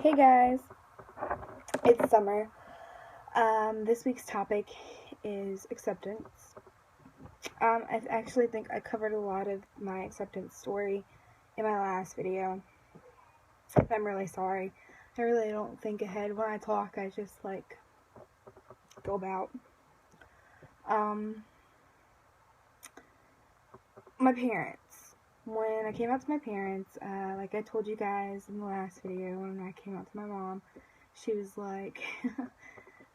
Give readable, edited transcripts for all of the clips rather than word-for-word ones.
Hey guys, it's Summer. This week's topic is acceptance. I actually think I covered a lot of my acceptance story in my last video. I'm really sorry. I really don't think ahead when I talk, I just go about. Um, my parents. When I came out to my parents, like I told you guys in the last video, when I came out to my mom, she was like,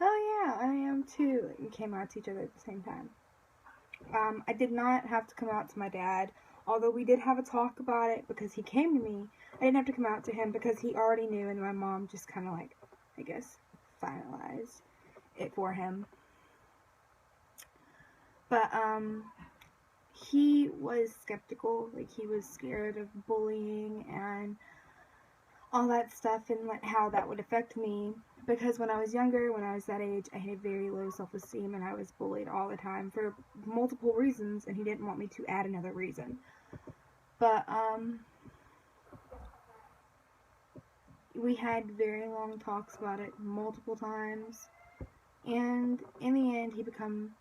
oh yeah, I am too. We came out to each other at the same time. I did not have to come out to my dad, although we did have a talk about it because he came to me. I didn't have to come out to him because he already knew, and my mom just kind of I guess, finalized it for him. But, he was skeptical, he was scared of bullying and all that stuff and how that would affect me. Because when I was younger, when I was that age, I had very low self-esteem and I was bullied all the time for multiple reasons, and he didn't want me to add another reason. But, we had very long talks about it multiple times, and in the end, he became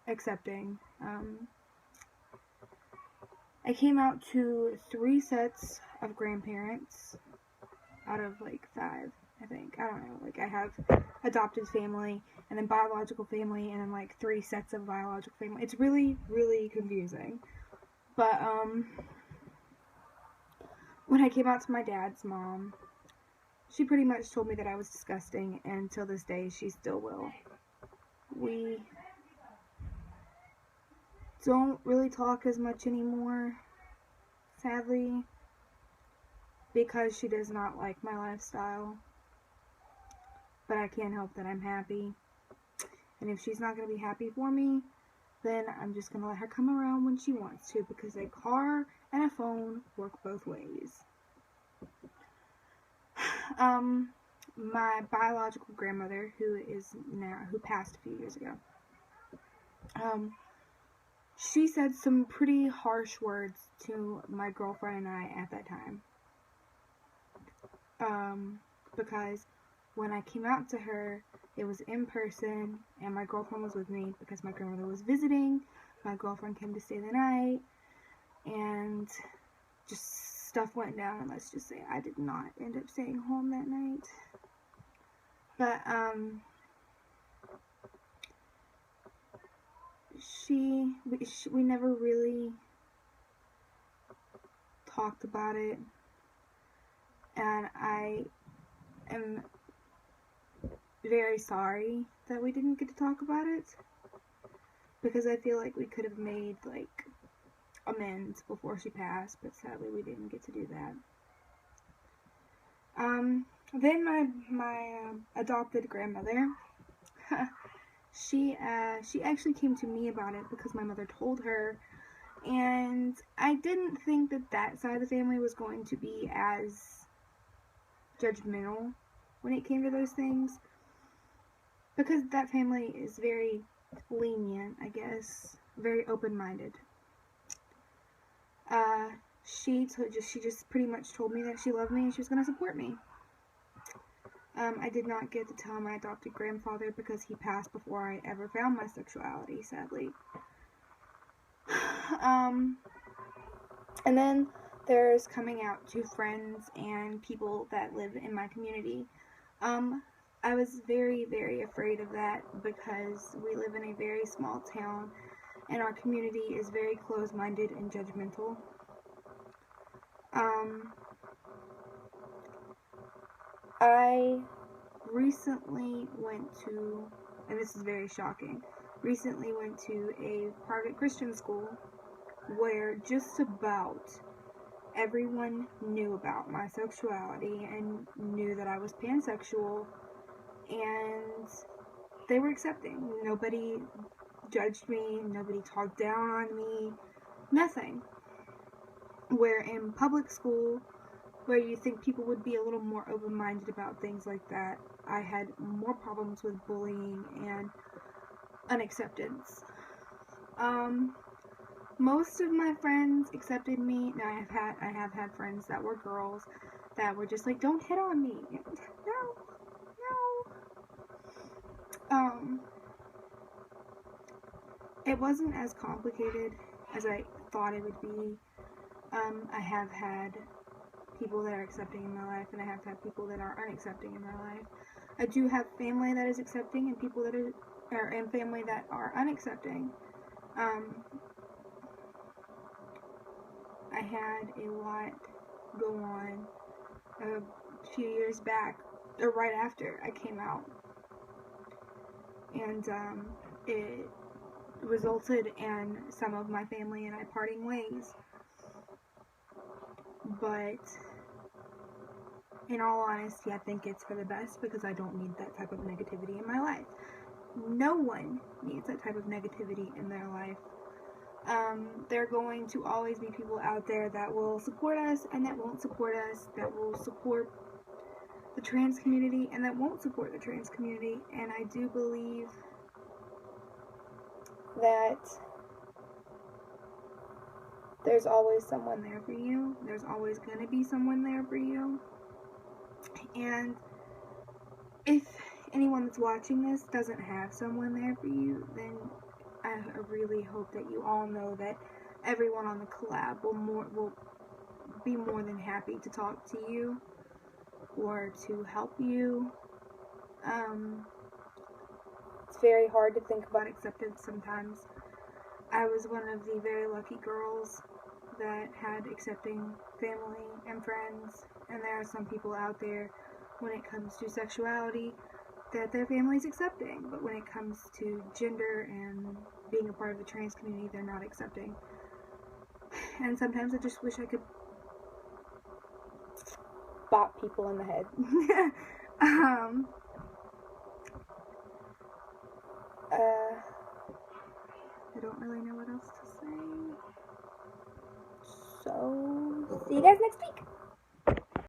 accepting. I came out to 3 sets of grandparents out of 5, I think. I don't know. I have adopted family, and then biological family, and then 3 sets of biological family. It's really, really confusing. But, when I came out to my dad's mom, she pretty much told me that I was disgusting, and till this day, she still will. We don't really talk as much anymore, sadly, because she does not like my lifestyle. But I can't help that I'm happy. And if she's not going to be happy for me, then I'm just going to let her come around when she wants to, because a car and a phone work both ways. My biological grandmother, who passed a few years ago, she said some pretty harsh words to my girlfriend and I at that time. Because when I came out to her, it was in person, and my girlfriend was with me because my grandmother was visiting. My girlfriend came to stay the night, and just stuff went down, and let's just say I did not end up staying home that night. But, we never really talked about it, and I am very sorry that we didn't get to talk about it, because I feel like we could have made, amends before she passed, but sadly we didn't get to do that. Then my adopted grandmother, she actually came to me about it because my mother told her, and I didn't think that side of the family was going to be as judgmental when it came to those things, because that family is very lenient, I guess, very open-minded. She just pretty much told me that she loved me and she was going to support me. I did not get to tell my adopted grandfather because he passed before I ever found my sexuality, sadly. And then there's coming out to friends and people that live in my community. I was very, very afraid of that because we live in a very small town and our community is very closed-minded and judgmental. I recently went to, and this is very shocking, recently went to a private Christian school where just about everyone knew about my sexuality and knew that I was pansexual, and they were accepting. Nobody judged me, nobody talked down on me, nothing. Where in public school, where you think people would be a little more open-minded about things like that, I had more problems with bullying and unacceptance. Most of my friends accepted me. Now I have had friends that were girls that were just like, don't hit on me. No. It wasn't as complicated as I thought it would be. I have had people that are accepting in my life, and I have had people that are unaccepting in my life. I do have family that is accepting and people that are and family that are unaccepting. I had a lot go on a few years back, or right after I came out, and it resulted in some of my family and I parting ways. But in all honesty, I think it's for the best, because I don't need that type of negativity in my life. No one needs that type of negativity in their life. There are going to always be people out there that will support us and that won't support us, that will support the trans community and that won't support the trans community. And I do believe that there's always someone there for you. There's always going to be someone there for you. And if anyone that's watching this doesn't have someone there for you, then I really hope that you all know that everyone on the collab will be more than happy to talk to you or to help you. It's very hard to think about acceptance sometimes. I was one of the very lucky girls that had accepting family and friends, and there are some people out there, when it comes to sexuality, that their family's accepting, but when it comes to gender and being a part of the trans community, they're not accepting. And sometimes I just wish I could bop people in the head. I don't really know what else to say. So, see you guys next week.